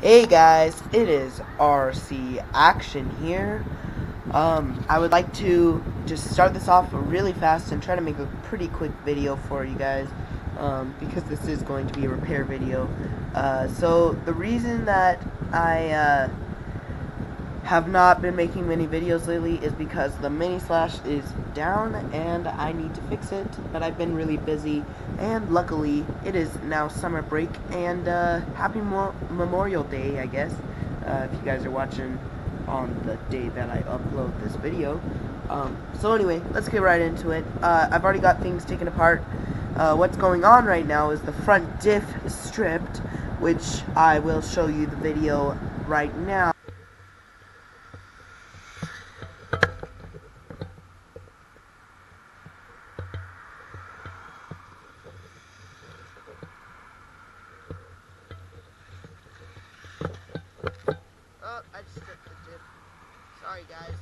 Hey guys, it is RC Action here. I would like to just start this off really fast and try to make a pretty quick video for you guys, because this is going to be a repair video. So the reason that I have not been making many videos lately is because the mini slash is down and I need to fix it, but I've been really busy, and luckily it is now summer break, and happy Memorial Day, I guess, if you guys are watching on the day that I upload this video. So anyway, let's get right into it. I've already got things taken apart. What's going on right now is the front diff is stripped, which I will show you the video right now. Oh, I just stripped the diff. Sorry guys,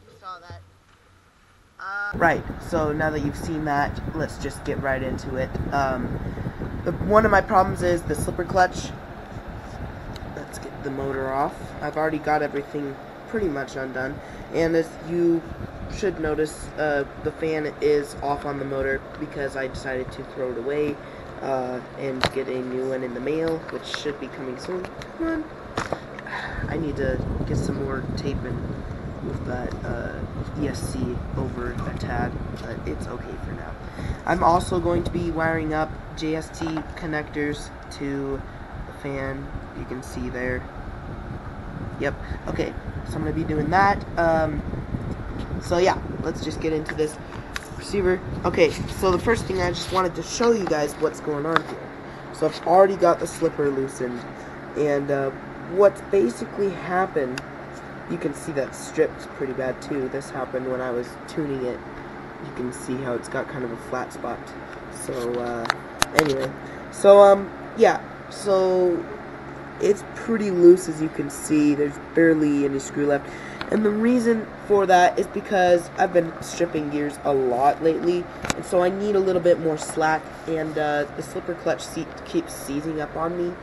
you saw that. Right, so now that you've seen that, let's just get right into it. One of my problems is the slipper clutch. Let's get the motor off. I've already got everything pretty much undone, and as you should notice, the fan is off on the motor because I decided to throw it away and get a new one in the mail, which should be coming soon. Come on. I need to get some more tape and move that ESC over a tad, but it's okay for now. I'm also going to be wiring up JST connectors to the fan. You can see there. Yep. Okay. So I'm going to be doing that. So yeah, let's just get into this receiver. Okay. So the first thing, I just wanted to show you guys what's going on here. So I've already got the slipper loosened, and what's basically happened, you can see that stripped pretty bad too. This happened when I was tuning it. You can see how it's got kind of a flat spot. So anyway, so yeah, so it's pretty loose, as you can see. There's barely any screw left, and the reason for that is because I've been stripping gears a lot lately, and so I need a little bit more slack, and the slipper clutch seat keeps seizing up on me.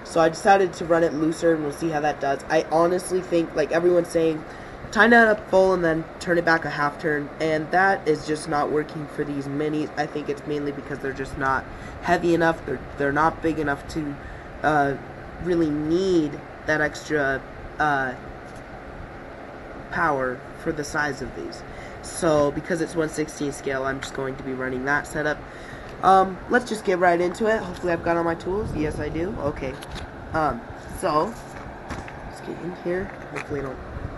So I decided to run it looser, and we'll see how that does. I honestly think, like everyone's saying, tighten it up full and then turn it back a half turn, and that is just not working for these minis. I think it's mainly because they're just not heavy enough. They're not big enough to really need that extra power for the size of these. So because it's 1/16 scale, I'm just going to be running that setup. Let's just get right into it. Hopefully I've got all my tools. Yes, I do. Okay. So let's get in here. Hopefully I don't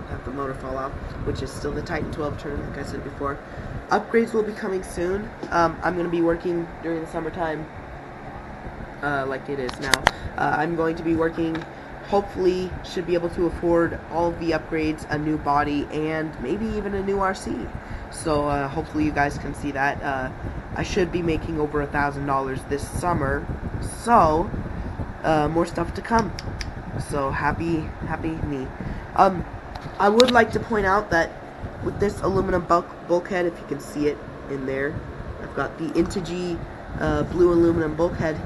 have the motor fall out, which is still the Titan 12 turn, like I said before. Upgrades will be coming soon. I'm going to be working during the summertime, like it is now. I'm going to be working, hopefully should be able to afford all of the upgrades, a new body, and maybe even a new RC. So hopefully you guys can see that. I should be making over $1,000 this summer, so more stuff to come. So happy me. I would like to point out that with this aluminum bulkhead, if you can see it in there, I've got the integy blue aluminum bulkhead.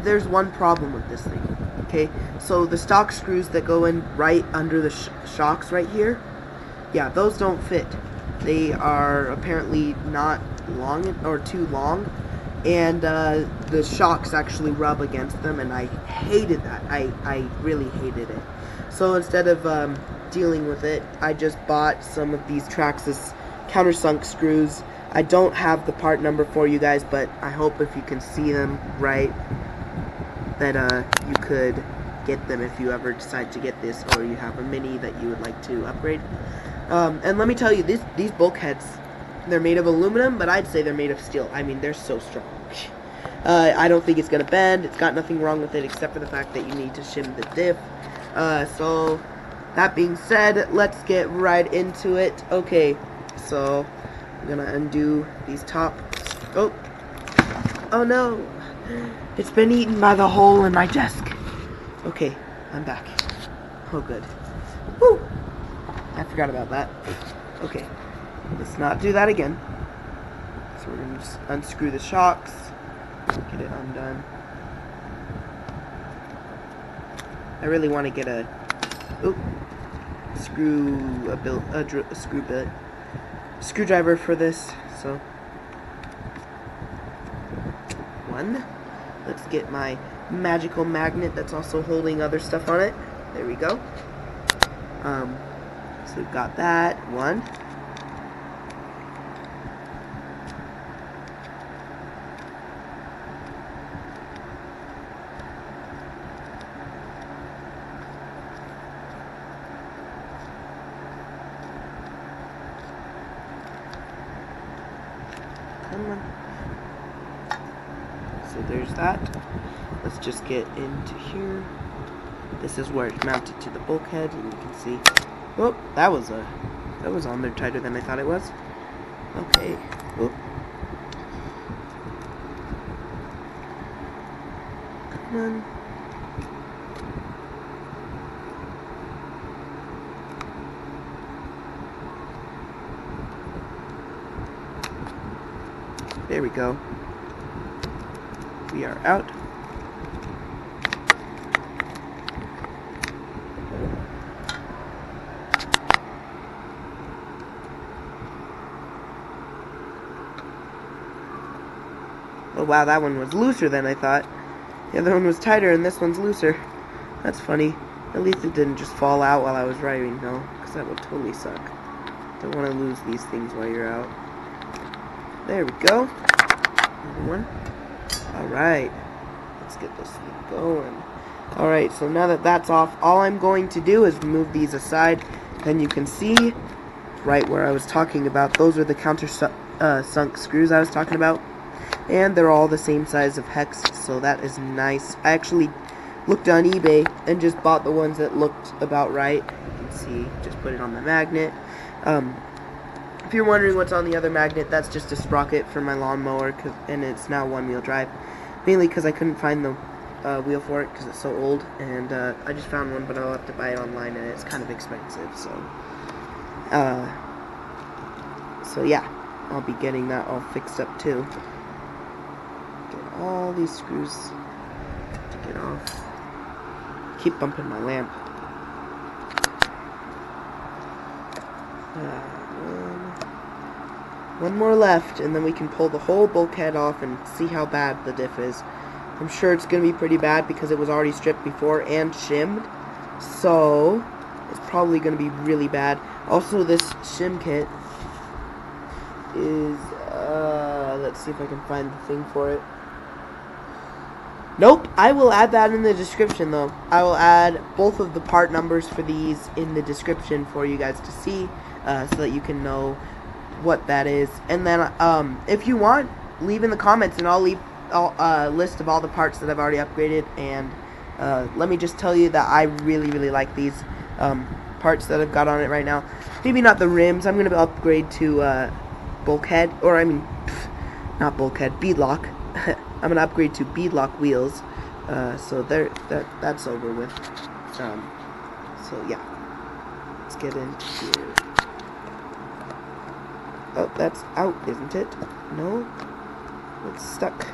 There's one problem with this thing. Okay, so the stock screws that go in right under the shocks right here, yeah, those don't fit. They are apparently not long or too long, and the shocks actually rub against them, and I hated that. I really hated it. So instead of dealing with it, I just bought some of these Traxxas countersunk screws. I don't have the part number for you guys, but I hope if you can see them right, that you could get them if you ever decide to get this, or you have a mini that you would like to upgrade. And let me tell you, these bulkheads, they're made of aluminum, but I'd say they're made of steel. I mean, they're so strong. I don't think it's going to bend. It's got nothing wrong with it except for the fact that you need to shim the diff. So, that being said, let's get right into it. Okay, so I'm going to undo these top. Oh no. It's been eaten by the hole in my desk. Okay, I'm back. Oh, good. Woo! I forgot about that. Okay, let's not do that again. So we're going to just unscrew the shocks, get it undone. I really want to get a screwdriver for this. So one. Let's get my magical magnet that's also holding other stuff on it. There we go. So we've got that one. Come on. So there's that. Let's just get into here. This is where it's mounted to the bulkhead, and you can see. Oh, that was on there tighter than I thought it was. Okay. Oh. Come on. There we go. We are out. Oh wow, that one was looser than I thought. The other one was tighter and this one's looser. That's funny. At least it didn't just fall out while I was driving, no, because that would totally suck. Don't want to lose these things while you're out. There we go. Another one. Alright. Let's get this thing going. Alright, so now that that's off, all I'm going to do is move these aside. And you can see right where I was talking about. Those are the countersunk screws I was talking about. And they're all the same size of hex, so that is nice. I actually looked on eBay and just bought the ones that looked about right. You can see, just put it on the magnet. If you're wondering what's on the other magnet, that's just a sprocket for my lawnmower, and it's now one-wheel drive. Mainly because I couldn't find the wheel for it because it's so old, and I just found one, but I'll have to buy it online, and it's kind of expensive, so yeah, I'll be getting that all fixed up too. Get all these screws to get off. Keep bumping my lamp. One more left, and then we can pull the whole bulkhead off and see how bad the diff is. I'm sure it's going to be pretty bad because it was already stripped before and shimmed. So, it's probably going to be really bad. Also, this shim kit is, let's see if I can find the thing for it. Nope, I will add that in the description though. I will add both of the part numbers for these in the description for you guys to see, so that you can know what that is. And then if you want, leave in the comments and I'll leave a list of all the parts that I've already upgraded. And let me just tell you that I really like these parts that I've got on it right now. Maybe not the rims. I'm going to upgrade to bulkhead, or I mean not bulkhead, beadlock. I'm going to upgrade to beadlock wheels, so that's over with. So yeah, let's get into here. Oh, that's out, isn't it? No? It's stuck.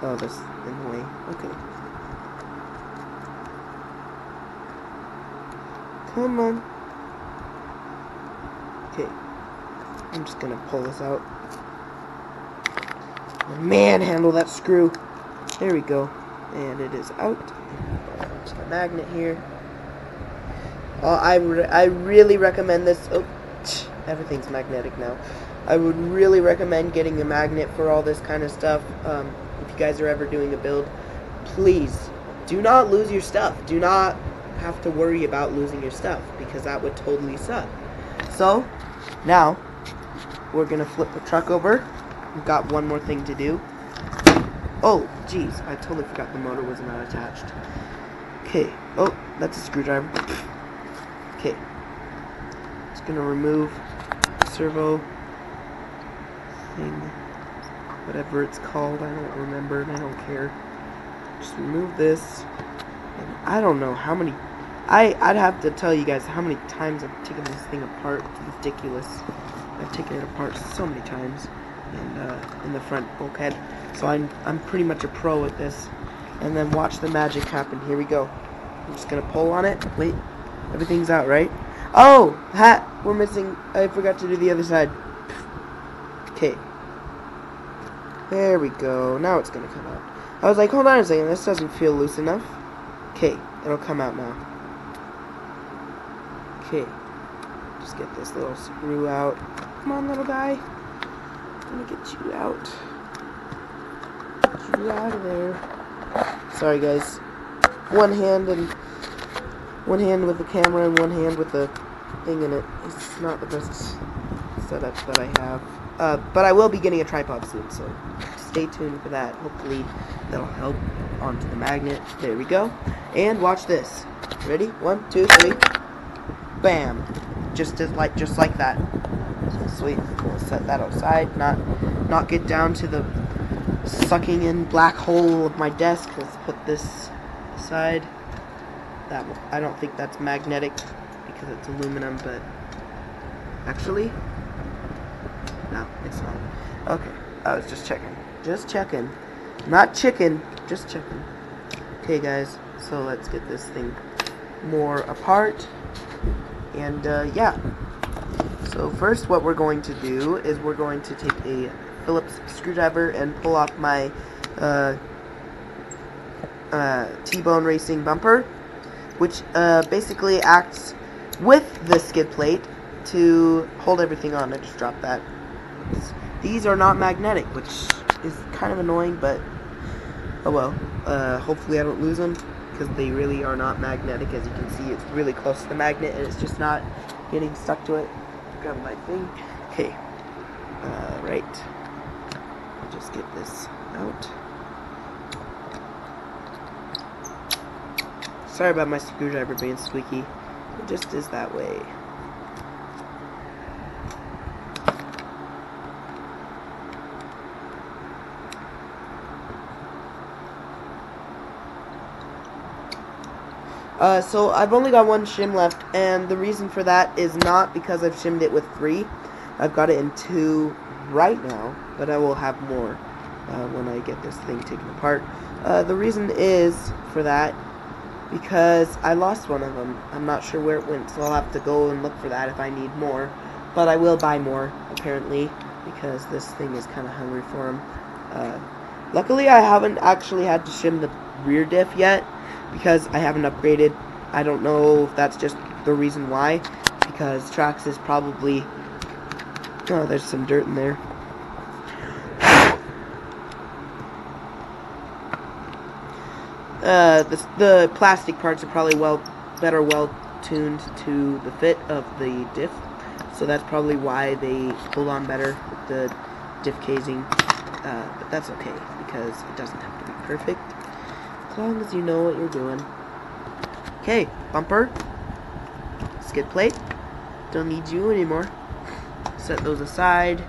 Oh, that's in the way. Okay. Come on. Okay. I'm just gonna pull this out. Manhandle that screw. There we go. And it is out. There's the magnet here. I really recommend this. Oh, everything's magnetic now. I would really recommend getting a magnet for all this kind of stuff. If you guys are ever doing a build, please do not lose your stuff. Do not have to worry about losing your stuff, because that would totally suck. So now we're gonna flip the truck over. We've got one more thing to do. Oh jeez, I totally forgot the motor was not attached. Okay. Oh, that's a screwdriver. Okay, just gonna remove servo thing, whatever it's called. I don't remember and I don't care. Just remove this. And I don't know how many. I'd have to tell you guys how many times I've taken this thing apart. It's ridiculous. I've taken it apart so many times, and in the front bulkhead. So I'm pretty much a pro at this. And then watch the magic happen. Here we go. I'm just gonna pull on it. Wait, everything's out, right? Oh, hat. We're missing. I forgot to do the other side. Okay. There we go. Now it's gonna come out. I was like, hold on a second. This doesn't feel loose enough. Okay, it'll come out now. Okay. Just get this little screw out. Come on, little guy. I'm gonna get you out. Get you out of there. Sorry, guys. One hand with the camera and one hand with the thing in it. It's not the best setup that I have. But I will be getting a tripod soon, so stay tuned for that. Hopefully that'll help onto the magnet. There we go. And watch this. Ready? 1, 2, 3. Bam. Just like that. Sweet. We'll set that outside. Not get down to the sucking in black hole of my desk. Let's put this aside. That I don't think that's magnetic because it's aluminum, but actually, no, it's not. Okay, I was just checking. Just checking. Not chicken, just checking. Okay, guys, so let's get this thing more apart. And, yeah. So first what we're going to do is we're going to take a Phillips screwdriver and pull off my T-bone racing bumper, which basically acts with the skid plate to hold everything on. I just dropped that. These are not magnetic, which is kind of annoying, but oh well. Hopefully I don't lose them, because they really are not magnetic. As you can see, it's really close to the magnet, and it's just not getting stuck to it. Grab my thing. Okay. Right. Just get this out. Sorry about my screwdriver being squeaky. It just is that way. So I've only got one shim left, and the reason for that is not because I've shimmed it with 3. I've got it in 2 right now, but I will have more when I get this thing taken apart. The reason is for that because I lost one of them. I'm not sure where it went, so I'll have to go and look for that if I need more. But I will buy more, apparently, because this thing is kind of hungry for them. Luckily, I haven't actually had to shim the rear diff yet, because I haven't upgraded. I don't know if that's just the reason why, because Traxxas probably... Oh, there's some dirt in there. The plastic parts are probably better tuned to the fit of the diff, so that's probably why they hold on better with the diff casing. But that's okay, because it doesn't have to be perfect, as long as you know what you're doing. Okay, bumper, skid plate, don't need you anymore. Set those aside.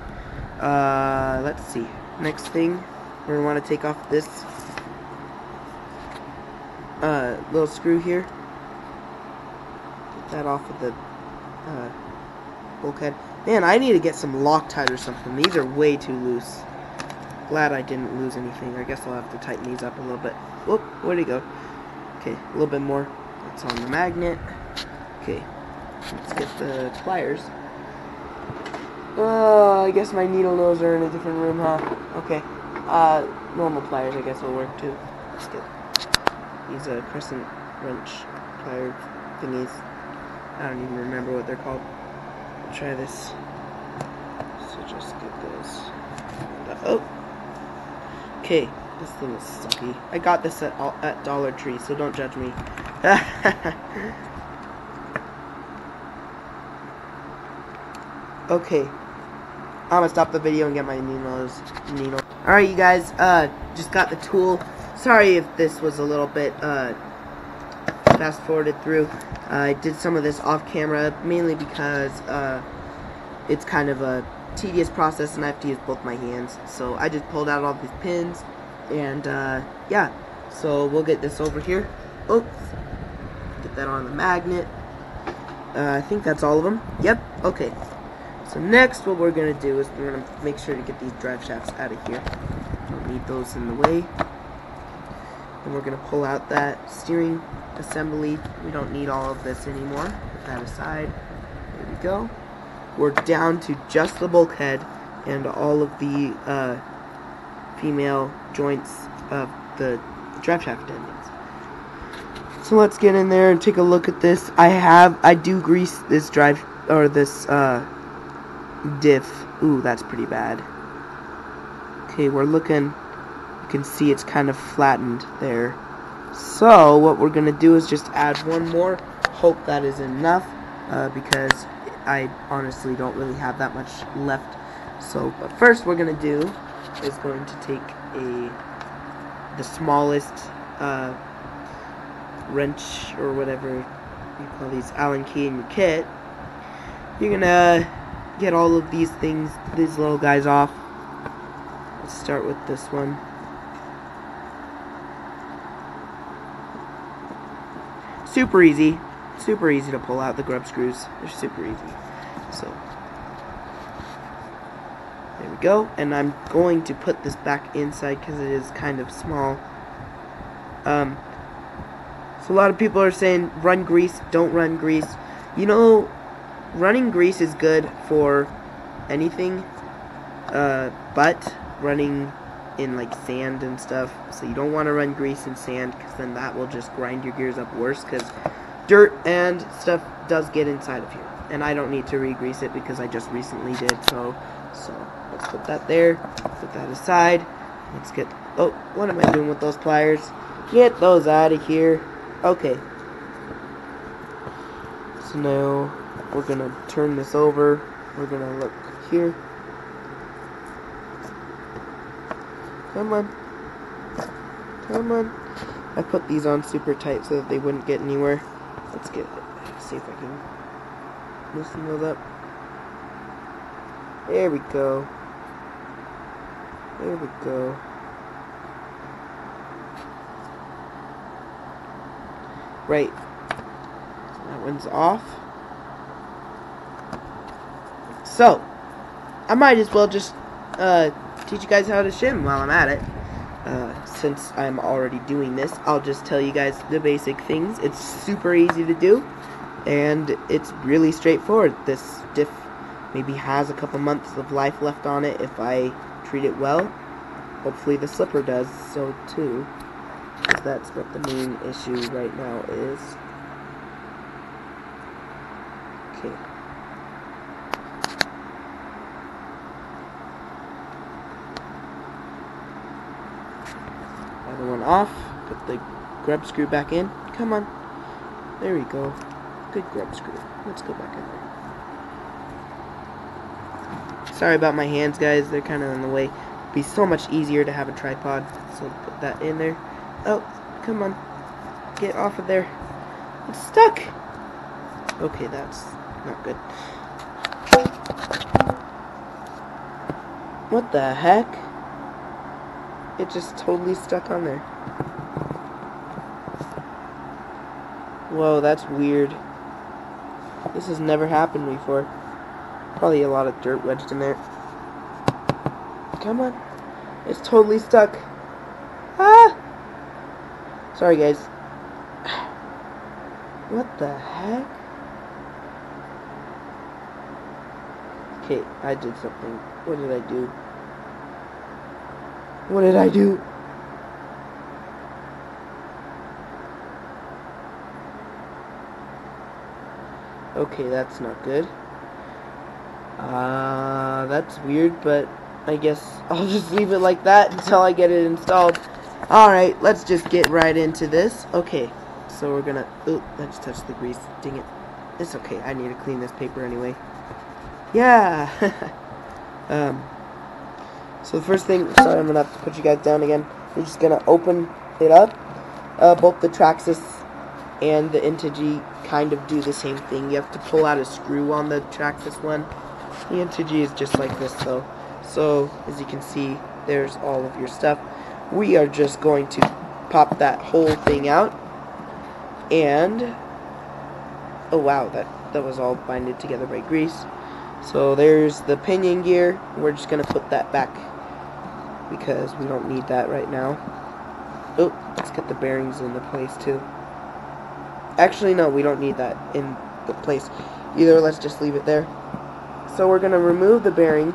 Let's see. Next thing, we're gonna want to take off this little screw here. Get that off of the bulkhead. Man, I need to get some Loctite or something. These are way too loose. Glad I didn't lose anything. I guess I'll have to tighten these up a little bit. Whoop, where'd he go? Okay, a little bit more. That's on the magnet. Okay, let's get the pliers. I guess my needle nose are in a different room, huh? Okay. Normal pliers, I guess, will work too. Let's get these crescent wrench plier thingies. I don't even remember what they're called. I'll try this. So just get this. Oh. Okay, this thing is sucky. I got this at Dollar Tree, so don't judge me. Okay, I'm gonna stop the video and get my needle. Alright, you guys, just got the tool. Sorry if this was a little bit fast forwarded through. I did some of this off camera, mainly because it's kind of a tedious process and I have to use both my hands. So I just pulled out all these pins, and yeah, so we'll get this over here. Oops, get that on the magnet. I think that's all of them. Yep, okay. So next what we're going to do is we're going to make sure to get these drive shafts out of here. Don't need those in the way. And we're going to pull out that steering assembly. We don't need all of this anymore. Put that aside. There we go. We're down to just the bulkhead and all of the female joints of the drive shaft endings. So let's get in there and take a look at this. I do grease this drive, or this diff. Ooh, that's pretty bad. Okay, we're looking, you can see it's kind of flattened there. So what we're gonna do is just add one more. Hope that is enough, because I honestly don't really have that much left. So, but first we're gonna do is going to take the smallest wrench, or whatever you call these, Allen key in your kit. You're gonna get all of these things, these little guys off. Let's start with this one. Super easy to pull out the grub screws. They're super easy. So there we go, and I'm going to put this back inside because it is kind of small. So a lot of people are saying run grease, don't run grease. You know, running grease is good for anything, but running in like sand and stuff, so you don't want to run grease in sand, because then that will just grind your gears up worse, because dirt and stuff does get inside of here, and I don't need to re-grease it because I just recently did. So let's put that there, put that aside. Let's get, oh, what am I doing with those pliers? Get those out of here. Okay, so now we're gonna turn this over. We're gonna look here. Come on. Come on. I put these on super tight so that they wouldn't get anywhere. Let's get it. See if I can loosen those up. There we go. There we go. Right. So that one's off. So, I might as well just teach you guys how to shim while I'm at it. Since I'm already doing this, I'll just tell you guys the basic things. It's super easy to do, and it's really straightforward. This diff maybe has a couple months of life left on it if I treat it well. Hopefully the slipper does so too, because that's what the main issue right now is. Okay. Other one off. Put the grub screw back in. Come on. There we go. Good grub screw. Let's go back in there. Sorry about my hands, guys. They're kind of in the way. It'd be so much easier to have a tripod. So put that in there. Oh, come on. Get off of there. It's stuck. Okay, that's not good. What the heck? It just totally stuck on there. Whoa, that's weird. This has never happened before. Probably a lot of dirt wedged in there. Come on. It's totally stuck. Ah! Sorry, guys. What the heck? Okay, I did something. What did I do? What did I do? Okay, that's not good. That's weird, but I guess I'll just leave it like that until I get it installed. Alright, let's just get right into this. Okay, so we're gonna... Ooh, I just touched the grease. Dang it. It's okay, I need to clean this paper anyway. Yeah! So the first thing... Sorry, I'm gonna have to put you guys down again. You're just gonna open it up. Both the Traxxas and the integy kind of do the same thing. You have to pull out a screw on the Traxxas one. The integy is just like this, though. So, as you can see, there's all of your stuff. We are just going to pop that whole thing out. And... oh wow, that was all binded together by grease. So there's the pinion gear. We're just going to put that back because we don't need that right now. Oh, let's get the bearings into place too. Actually, no, we don't need that in the place either. Let's just leave it there. So we're going to remove the bearing.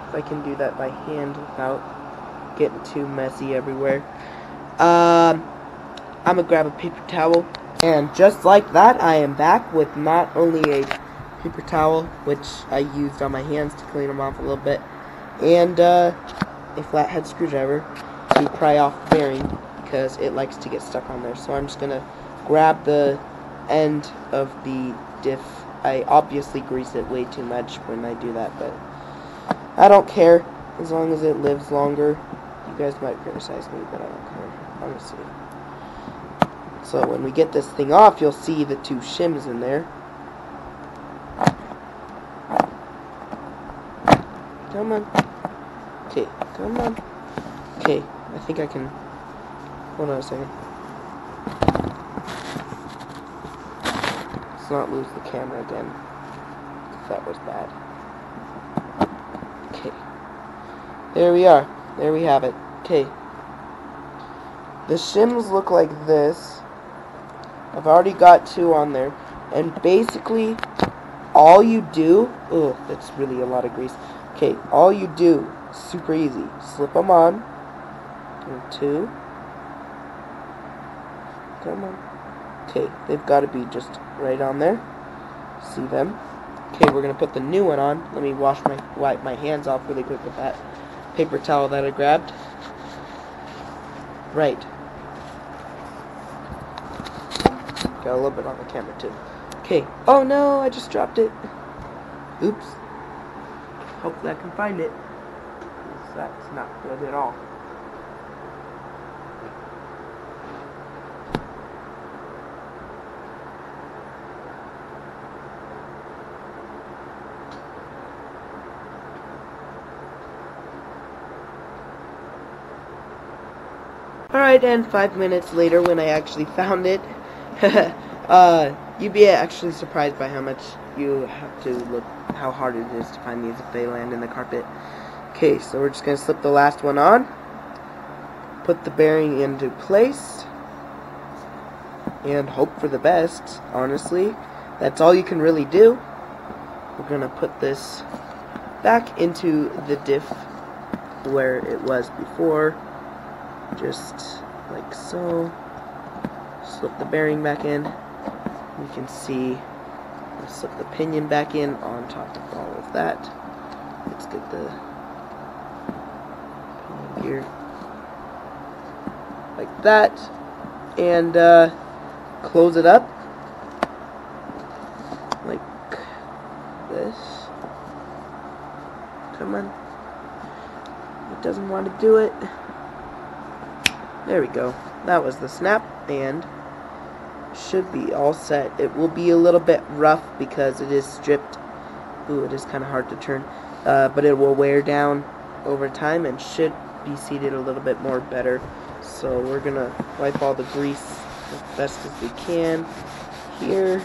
If I can do that by hand without getting too messy everywhere. I'm going to grab a paper towel. And just like that, I am back with not only a paper towel, which I used on my hands to clean them off a little bit, and a flathead screwdriver to pry off the bearing, because it likes to get stuck on there. So I'm just going to grab the end of the diff. I obviously grease it way too much when I do that, but I don't care as long as it lives longer. You guys might criticize me, but I don't care, honestly. So when we get this thing off, you'll see the two shims in there. Come on. Okay, come on. Okay, I think I can. Hold on a second. Let's not lose the camera again. That was bad. Okay. There we are. There we have it. Okay. The shims look like this. I've already got two on there. And basically, all you do... Ugh, that's really a lot of grease. Okay, all you do, super easy. Slip them on. And two. Come on. Okay, they've got to be just right on there. See them? Okay, we're going to put the new one on. Let me wipe my hands off really quick with that paper towel that I grabbed. Right. Got a little bit on the camera too. Okay. Oh no, I just dropped it. Oops. Hopefully I can find it. That's not good at all. Alright, and 5 minutes later when I actually found it, you'd be actually surprised by how much you have to look, how hard it is to find these if they land in the carpet. Okay, so we're just going to slip the last one on, put the bearing into place, and hope for the best, honestly. That's all you can really do. We're going to put this back into the diff where it was before, just like so. Slip the bearing back in. You can see, slip the pinion back in on top of all of that. Let's get the pinion gear like that, and close it up like this. Come on. It doesn't want to do it. There we go. That was the snap, and should be all set. It will be a little bit rough because it is stripped. Ooh, it is kind of hard to turn, but it will wear down over time and should be seated a little bit more better. So we're gonna wipe all the grease as best as we can here,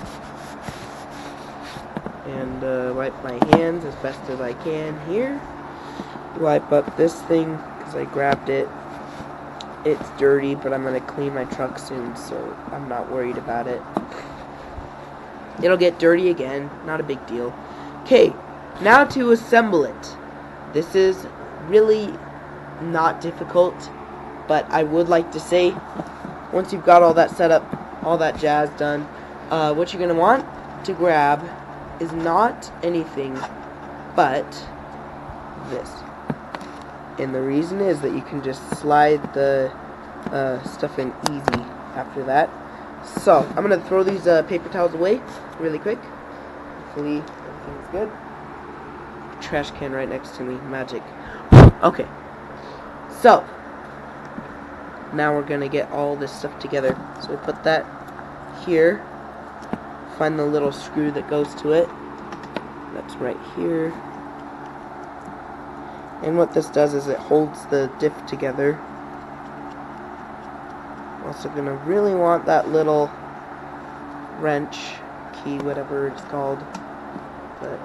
and wipe my hands as best as I can here. Wipe up this thing because I grabbed it. It's dirty, but I'm going to clean my truck soon, so I'm not worried about it. It'll get dirty again, not a big deal. Okay, now to assemble it. This is really not difficult, but I would like to say, once you've got all that set up, all that jazz done, what you're going to want to grab is not anything but this. And the reason is that you can just slide the stuff in easy after that. So, I'm going to throw these paper towels away really quick. Hopefully everything's good. Trash can right next to me. Magic. Okay. So, now we're going to get all this stuff together. So we put that here. Find the little screw that goes to it. That's right here. And what this does is it holds the diff together. Also going to really want that little wrench, key, whatever it's called, but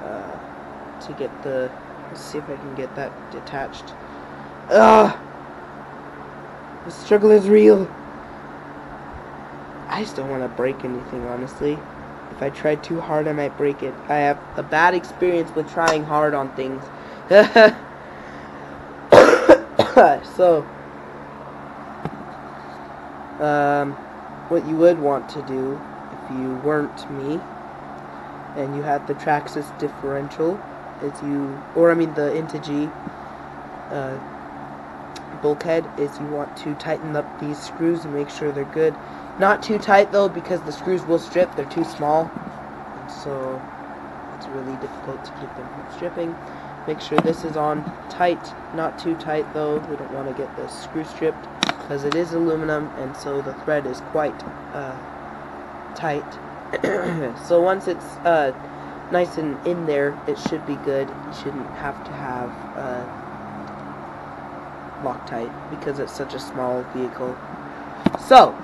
to get the, let's see if I can get that detached. Ugh! The struggle is real. I just don't want to break anything, honestly. If I try too hard, I might break it. I have a bad experience with trying hard on things. So, what you would want to do, if you weren't me, and you had the Traxxas differential, is the integy bulkhead, is you want to tighten up these screws and make sure they're good. Not too tight though, because the screws will strip, they're too small, and so it's really difficult to keep them from stripping. Make sure this is on tight, not too tight though. We don't want to get the screw stripped, because it is aluminum, and so the thread is quite tight. So once it's nice and in there, it should be good. You shouldn't have to have Loctite, because it's such a small vehicle. So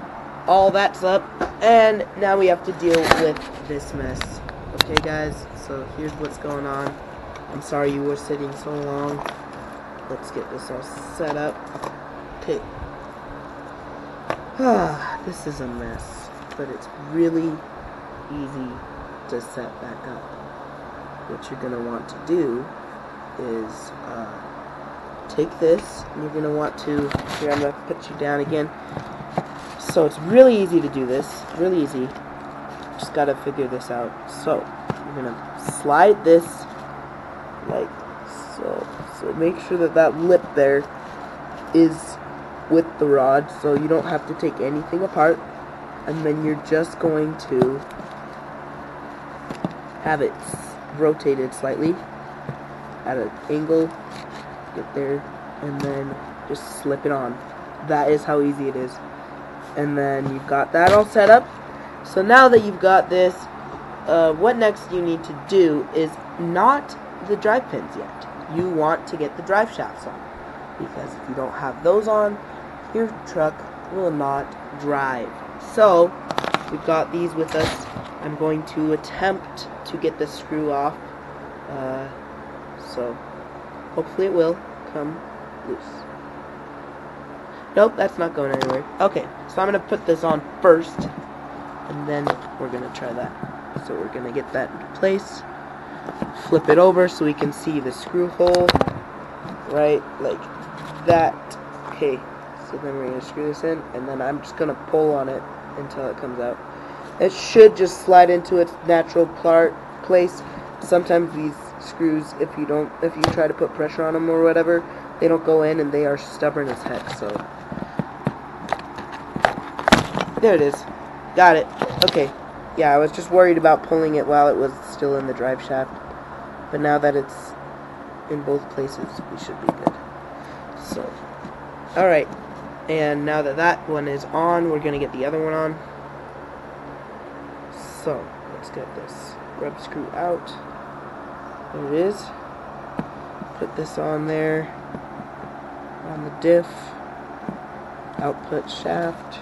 all that's up, and now we have to deal with this mess. Okay guys, so here's what's going on. I'm sorry you were sitting so long. Let's get this all set up. Okay. This is a mess, but it's really easy to set back up. What you're gonna want to do is take this, and you're gonna want to, here, I'm gonna put you down again. So it's really easy to do this, really easy. Just gotta figure this out. So you're gonna slide this like so. So make sure that that lip there is with the rod, so you don't have to take anything apart. And then you're just going to have it rotated slightly at an angle, get there, and then just slip it on. That is how easy it is. And then you've got that all set up. So now that you've got this, what next you need to do is not the drive pins yet. You want to get the drive shafts on, because if you don't have those on, your truck will not drive. So we've got these with us. I'm going to attempt to get the screw off, so hopefully it will come loose. Nope, that's not going anywhere. Okay, so I'm going to put this on first, and then we're going to try that. So we're going to get that into place, flip it over so we can see the screw hole, right, like that. Okay, so then we're going to screw this in, and then I'm just going to pull on it until it comes out. It should just slide into its natural place. Sometimes these screws, if you try to put pressure on them or whatever, they don't go in, and they are stubborn as heck. So there it is. Got it. Okay. Yeah, I was just worried about pulling it while it was still in the drive shaft, but now that it's in both places, we should be good. So, alright, and now that that one is on, we're going to get the other one on. So, let's get this rub screw out. There it is. Put this on there, on the diff, output shaft,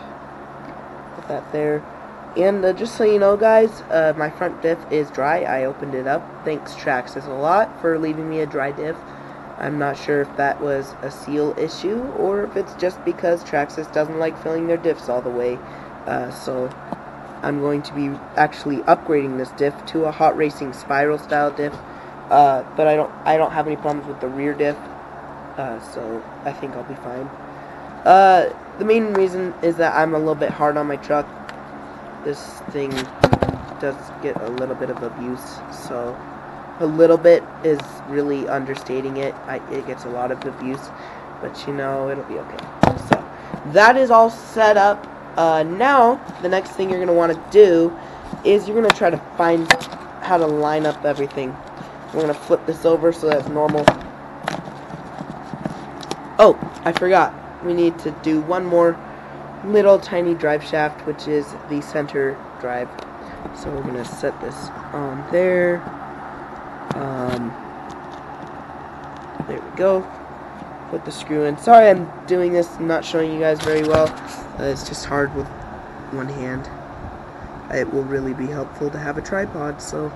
put that there. And just so you know guys, my front diff is dry. I opened it up. Thanks Traxxas a lot for leaving me a dry diff. I'm not sure if that was a seal issue, or if it's just because Traxxas doesn't like filling their diffs all the way. So I'm going to be actually upgrading this diff to a hot racing spiral style diff. But I don't have any problems with the rear diff, so I think I'll be fine. The main reason is that I'm a little bit hard on my truck. This thing does get a little bit of abuse, so a little bit is really understating it. It gets a lot of abuse, but you know, it'll be okay. So that is all set up. Now the next thing you're going to want to do is you're going to try to find how to line up everything. We're going to flip this over so that's normal. Oh, I forgot. We need to do one more little tiny drive shaft, which is the center drive. So we're going to set this on there. There we go. Put the screw in. Sorry I'm doing this, I'm not showing you guys very well. It's just hard with one hand. It will really be helpful to have a tripod, so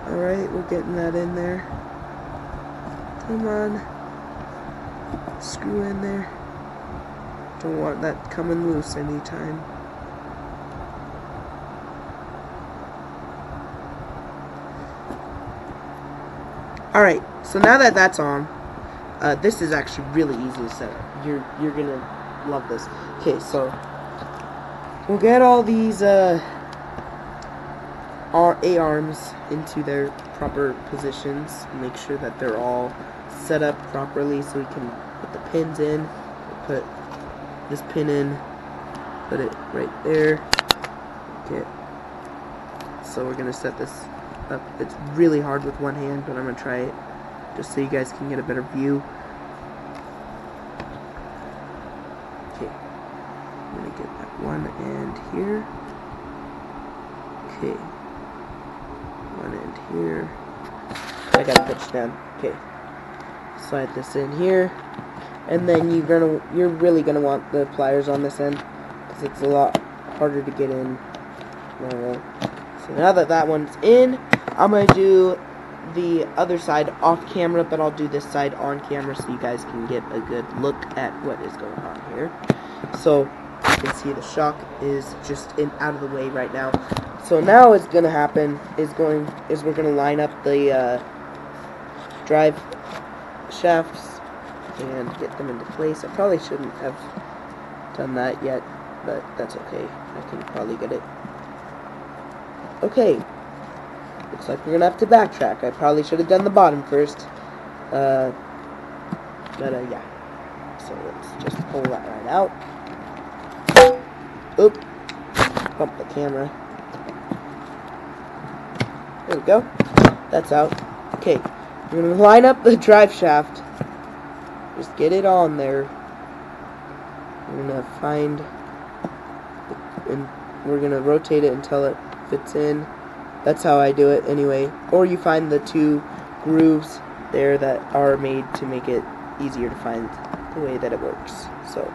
alright, we're getting that in there. Come on. Screw in there. Don't want that coming loose anytime. Alright, so now that that's on, this is actually really easy to set up. You're gonna love this. Okay, so we'll get all these A-arms into their proper positions. Make sure that they're all set up properly so we can put the pins in. Put this pin in, put it right there. Okay, so we're gonna set this up. It's really hard with one hand, but I'm gonna try it just so you guys can get a better view. Okay, I'm gonna get that one end here. Okay, one end here. I gotta pitch down. Okay, slide this in here, and then you're really gonna want the pliers on this end because it's a lot harder to get in. So now that that one's in, I'm going to do the other side off camera, but I'll do this side on camera so you guys can get a good look at what is going on here. So you can see the shock is just out of the way right now. So now what's going to happen is we're going to line up the drive shafts and get them into place. I probably shouldn't have done that yet, but that's okay. I can probably get it. Okay, looks like we're gonna have to backtrack. I probably should have done the bottom first, but yeah. So let's just pull that right out. Oop, bump the camera. There we go. That's out. Okay, we're gonna line up the drive shaft. Just get it on there. We're gonna find, and we're gonna rotate it until it fits in. That's how I do it anyway. Or you find the two grooves there that are made to make it easier to find the way that it works. So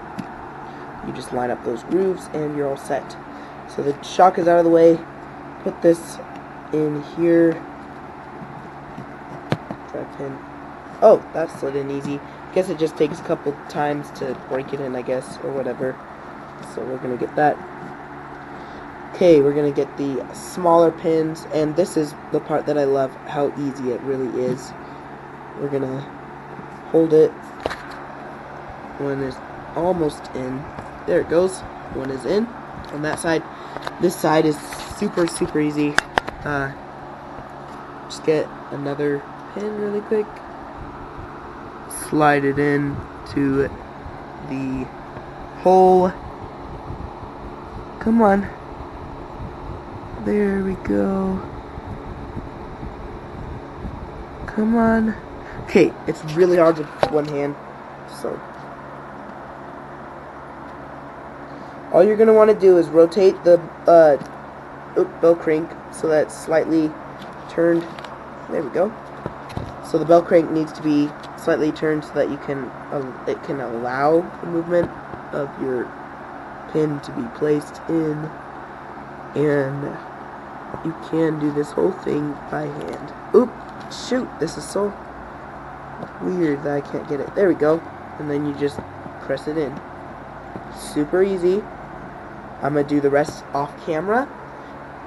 you just line up those grooves and you're all set. So the shock is out of the way. Put this in here. Drive pin. Oh, that slid in easy. I guess it just takes a couple times to break it in, I guess, or whatever. So we're gonna get that. Okay, we're going to get the smaller pins, and this is the part that I love, how easy it really is. We're going to hold it. One is almost in. There it goes. One is in on that side. This side is super easy. Just get another pin really quick. Slide it in to the hole. Come on. There we go. Come on. Okay, it's really hard with one hand, so all you're gonna want to do is rotate the bell crank so that it's slightly turned. There we go. So the bell crank needs to be slightly turned so that you can it can allow the movement of your pin to be placed in, and you can do this whole thing by hand. Oop, shoot, this is so weird that I can't get it. There we go. And then you just press it in. Super easy. I'm going to do the rest off camera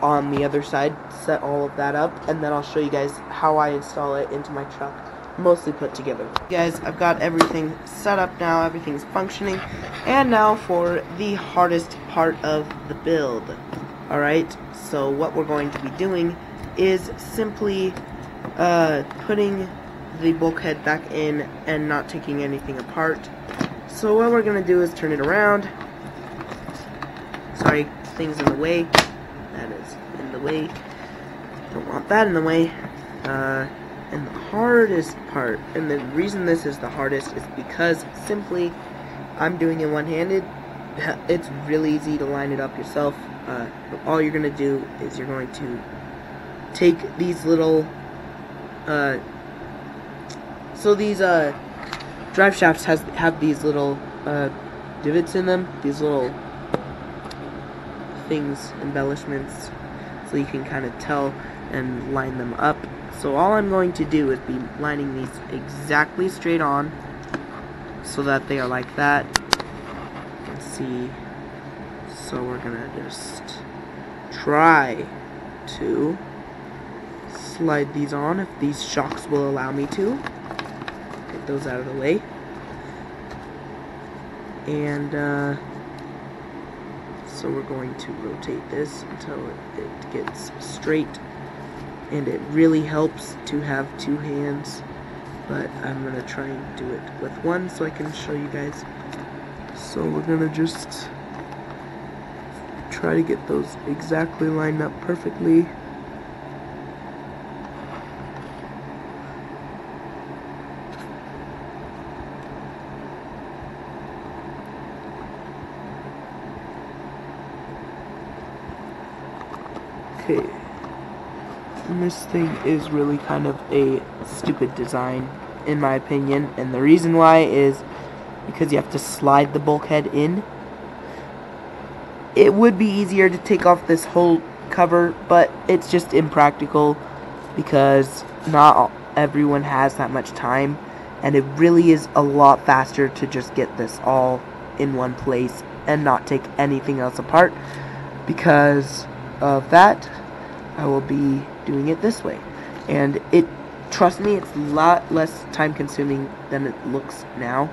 on the other side, set all of that up, and then I'll show you guys how I install it into my truck, mostly put together. Guys, I've got everything set up now, everything's functioning, and now for the hardest part of the build. Alright, so what we're going to be doing is simply putting the bulkhead back in and not taking anything apart. So what we're going to do is turn it around. Sorry, things in the way. That is in the way. Don't want that in the way. And the hardest part, and the reason this is the hardest is because simply I'm doing it one-handed. It's really easy to line it up yourself. All you're going to do is you're going to take these little so these drive shafts have these little divots in them, these little things, embellishments, so you can kind of tell and line them up. So all I'm going to do is be lining these exactly straight on so that they are like that. Let's see. So we're gonna just try to slide these on if these shocks will allow me to. Get those out of the way. And so we're going to rotate this until it gets straight. And it really helps to have two hands, but I'm going to try and do it with one so I can show you guys. So we're going to just try to get those exactly lined up perfectly. Okay. And this thing is really kind of a stupid design, in my opinion, and the reason why is because you have to slide the bulkhead in. It would be easier to take off this whole cover, but it's just impractical because not everyone has that much time, and it really is a lot faster to just get this all in one place and not take anything else apart. Because of that, I will be doing it this way, and trust me, it's a lot less time consuming than it looks now,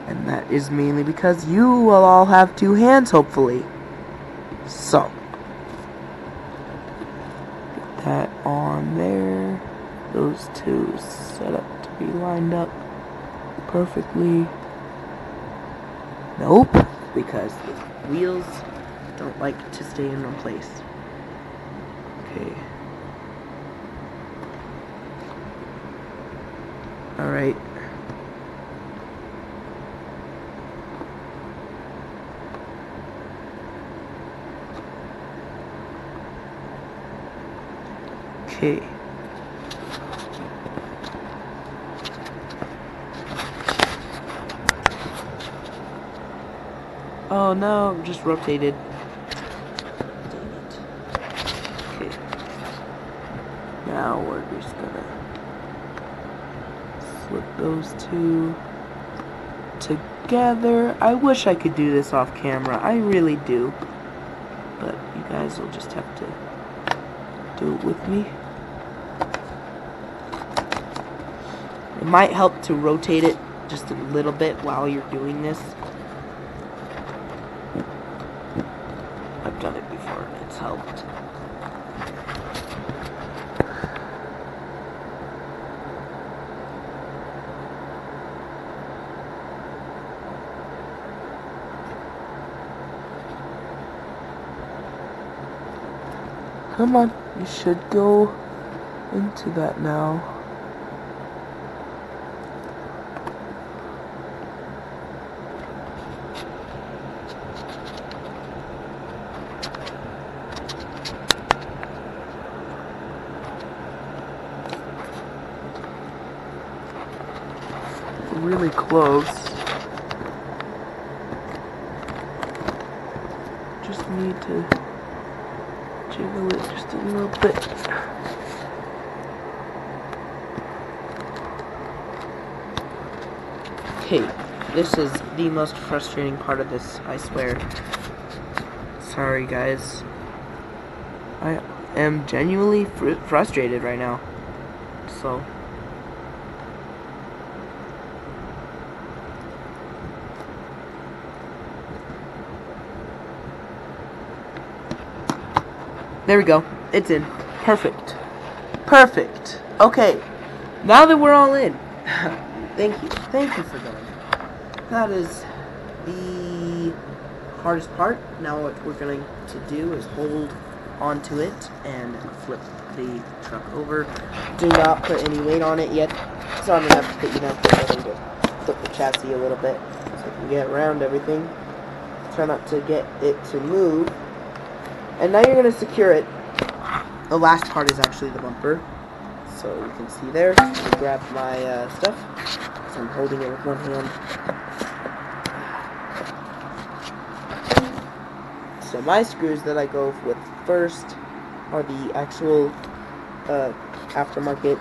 and that is mainly because you will all have two hands, hopefully. So get that on there, those two set up to be lined up perfectly. Nope, because the wheels don't like to stay in one place. Okay. Alright. Okay. Oh no, just rotated. Dang it. Okay. Now we're just gonna flip those two together. I wish I could do this off camera. I really do. But you guys will just have to do it with me. It might help to rotate it just a little bit while you're doing this. I've done it before and it's helped. Come on, you should go into that now. Really close. Just need to jiggle it just a little bit. Okay, this is the most frustrating part of this, I swear. Sorry guys. I am genuinely frustrated right now. So there we go. It's in. Perfect. Perfect. Okay. Now that we're all in. Thank you. Thank you for going. That is the hardest part. Now what we're going to do is hold onto it and flip the truck over. Do not put any weight on it yet. So I'm going to have to put you down for a second to flip the chassis a little bit so I can get around everything. Try not to get it to move. And now you're going to secure it. The last part is actually the bumper. So you can see there. I grab my stuff. So I'm holding it with one hand. So my screws that I go with first are the actual aftermarket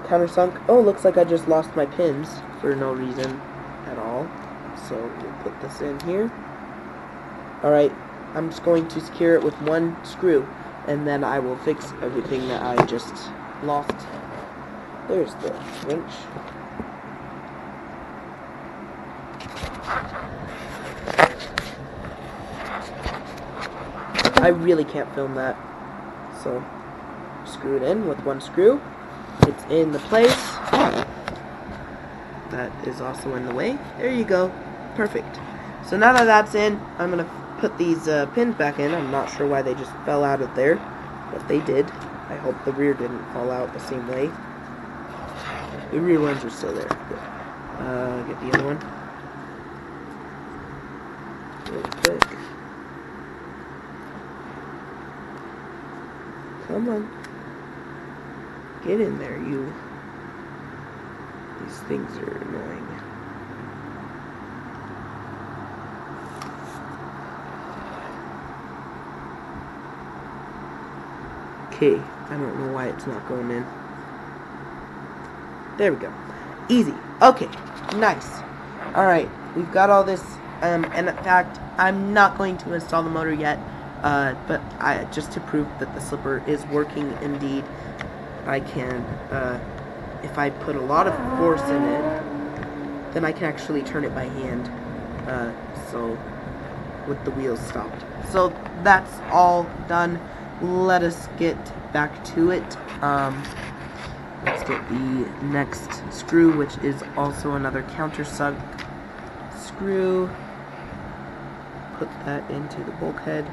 countersunk. Oh, looks like I just lost my pins for no reason at all. So we'll put this in here. Alright. I'm just going to secure it with one screw. and then I will fix everything that I just lost. There's the wrench. I really can't film that, so screw it in with one screw. It's in the place. That is also in the way. There you go. Perfect. So now that that's in, I'm going to put these pins back in. I'm not sure why they just fell out of there, but they did. I hope the rear didn't fall out the same way. The rear ones are still there. Get the other one. Real quick. Come on. Get in there, you. These things are annoying. Okay, I don't know why it's not going in. There we go. Easy. Okay, nice. Alright, we've got all this, and in fact, I'm not going to install the motor yet, but just to prove that the slipper is working indeed, I can, if I put a lot of force in it, then I can actually turn it by hand, so, with the wheels stopped. So, that's all done. Let us get back to it. Let's get the next screw, which is also another countersunk screw. Put that into the bulkhead.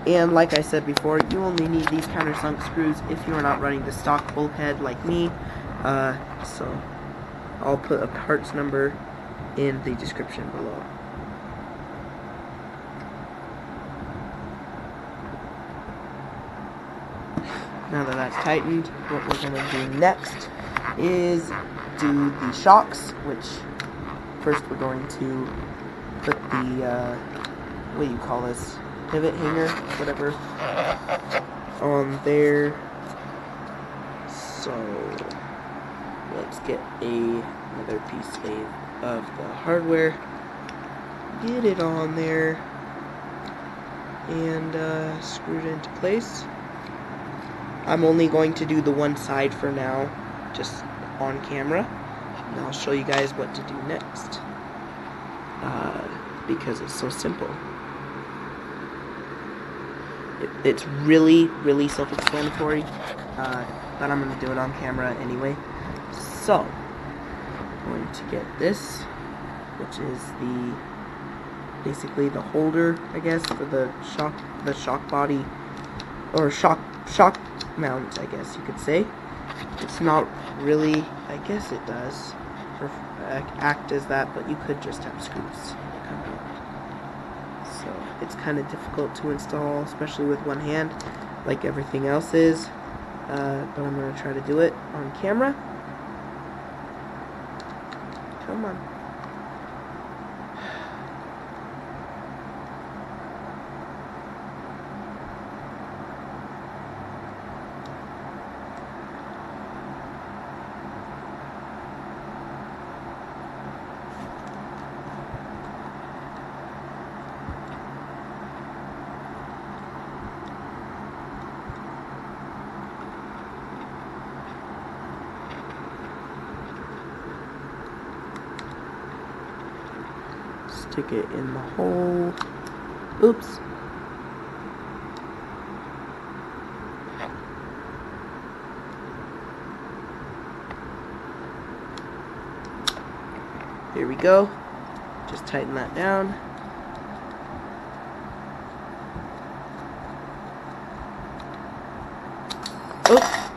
And like I said before, you only need these countersunk screws if you are not running the stock bulkhead like me. So I'll put a parts number in the description below. Now that that's tightened, what we're going to do next is do the shocks, which first we're going to put the, what do you call this, pivot hanger, whatever, on there. So let's get another piece of the hardware, get it on there, and screw it into place. I'm only going to do the one side for now, just on camera, and I'll show you guys what to do next, because it's so simple. It's really, really self-explanatory, but I'm going to do it on camera anyway. So, I'm going to get this, which is basically the holder, I guess, for the shock body, or shock mount, I guess you could say. It's not really, I guess it does act as that, but you could just have screws that come out. So it's kind of difficult to install, especially with one hand, like everything else is. But I'm going to try to do it on camera. Come on. Stick it in the hole. Oops. Here we go. Just tighten that down.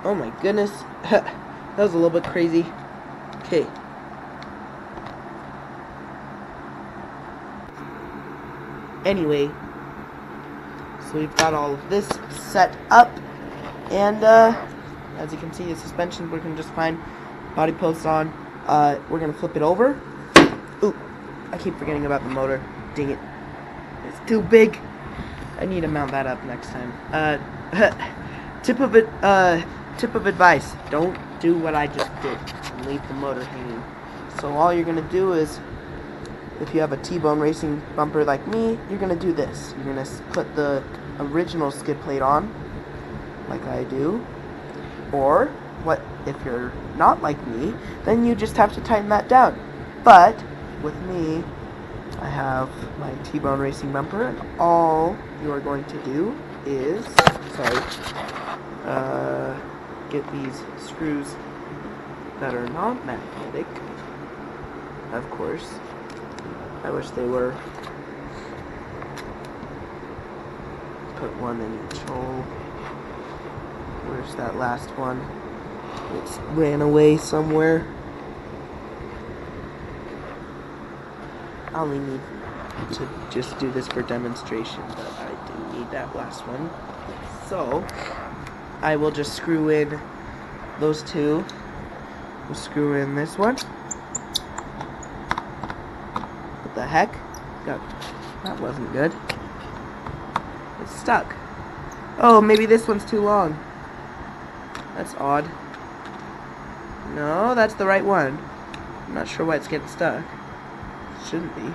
Oh my goodness. That was a little bit crazy. Okay. Anyway, so we've got all of this set up, and as you can see, the suspension's working just fine. Body posts on. We're gonna flip it over. Ooh, I keep forgetting about the motor. Dang it, it's too big. I need to mount that up next time. Tip of advice: don't do what I just did and leave the motor hanging. So all you're gonna do is, if you have a T-bone racing bumper like me, you're going to do this. You're going to put the original skid plate on, like I do. Or, what if you're not like me, then you just have to tighten that down. But, with me, I have my T-bone racing bumper, and all you are going to do is, get these screws that are not magnetic. Of course, I wish they were. Put one in each hole. Where's that last one? It ran away somewhere. I only need to just do this for demonstration, but I do need that last one. So, I will just screw in those two. We'll screw in this one. What the heck? That wasn't good. It's stuck. Oh, maybe this one's too long. That's odd. No, that's the right one. I'm not sure why it's getting stuck. Shouldn't be.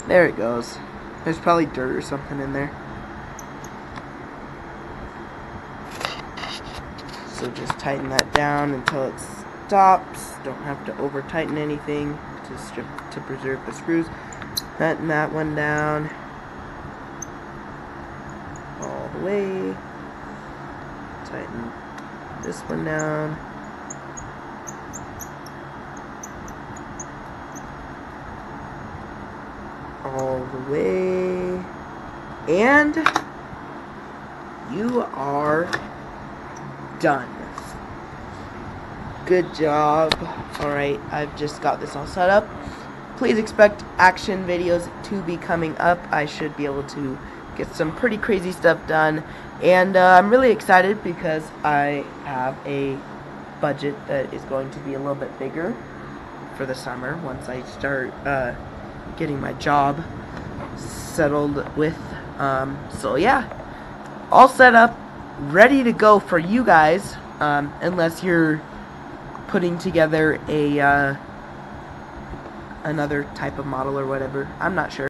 There it goes. There's probably dirt or something in there. So just tighten that down until it stops. Don't have to over tighten anything to preserve the screws. Tighten that one down all the way. Tighten this one down. All the way. And you are done. Good job. Alright, I've just got this all set up. Please expect action videos to be coming up. I should be able to get some pretty crazy stuff done. And I'm really excited because I have a budget that is going to be a little bit bigger for the summer once I start getting my job settled with. So yeah, all set up, ready to go for you guys, unless you're putting together a another type of model or whatever. I'm not sure.